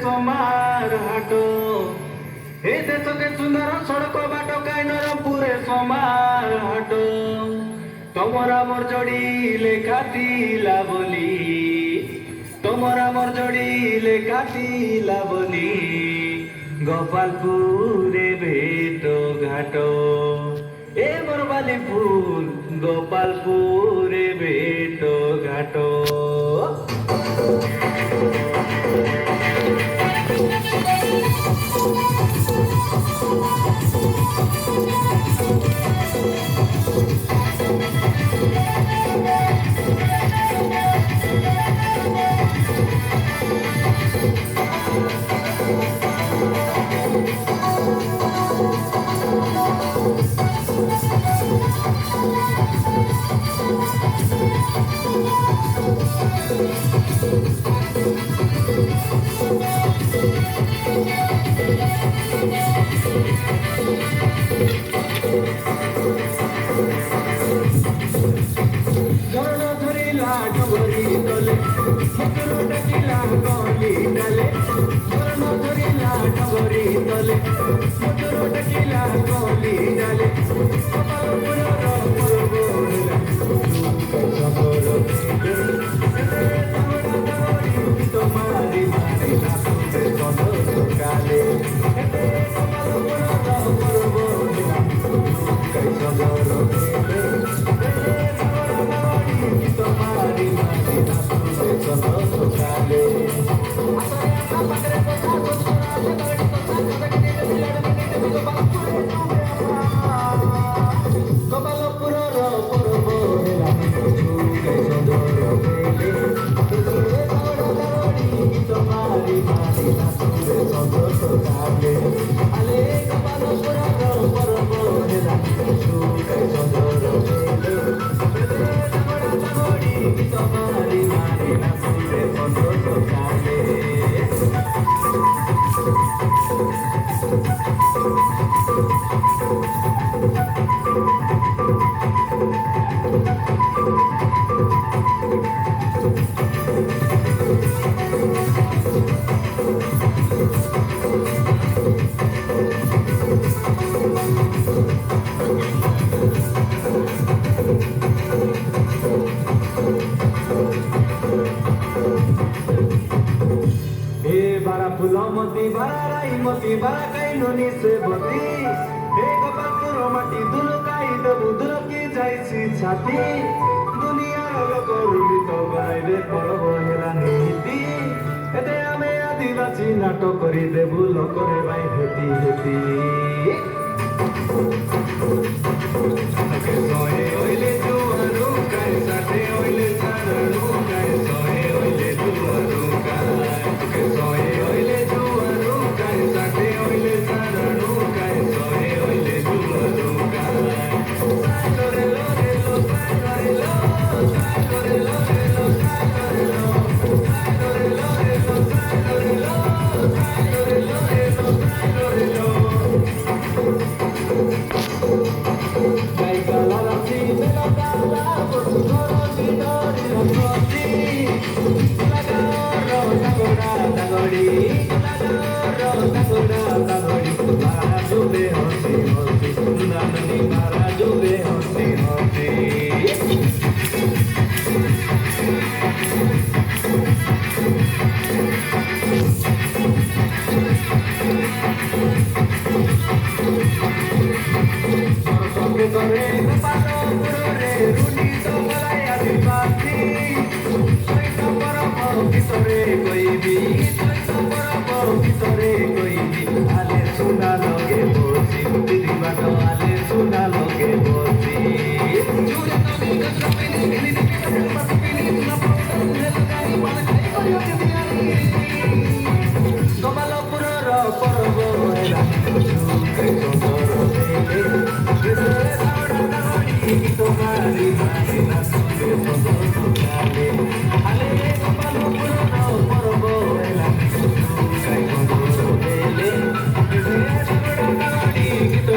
সমার হাটো এই দেশকে সুন্দর সড়ক বাট কাইনর পুরে সমার হাটো তোমার আমার জড়িলে কাটিলা বলি তোমার আমার জড়িলে কাটিলা বলি গোপালপুরে ভেট ঘাট এ বরবালি ফুল গোপালপুরে ভেট ঘাট ডগরি তলে মধুর ডাকিলা গলি ডালে বর্ণ ধরিলা ডগরি তলে মধুর ডাকিলা গলি ডালে তোমারি মারি না তুমি সকালে ফুলমতি বারাই মতি বারাকাই ননি সে বতি হে গোপালপুর মাটি দুলকাই দেবু দুলকি যাইছি ছাতি দুনিয়ার লোক রুলিত গাইবে পরব হেলা নীতি এতে আমি আদিবাসী নাটক করি দেবু লোকরে বাই হেতি হেতি সহে হইলে জুয়ারু কাই সাথে হইলে সারু কাই সহে হইলে জুয়ারু কাই সহে হইলে জুয়ারু কাই সাথে হইলে সারু কাই সহে হইলে জুয়ারু কাই সাইরে লো রে লো সাইরে লো সাইরে লো রে লো সাইরে লো সাইরে লো রে লো সাইরে লো সাইরে লো রে লো সাইরে লো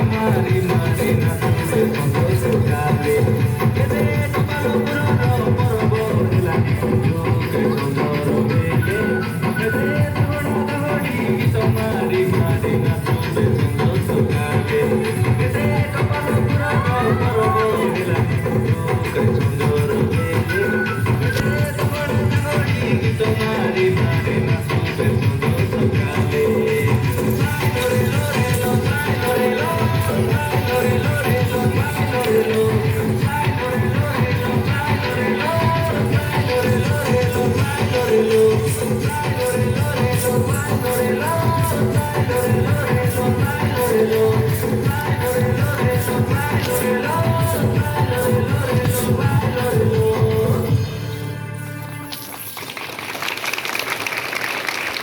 Mari, mari, mari,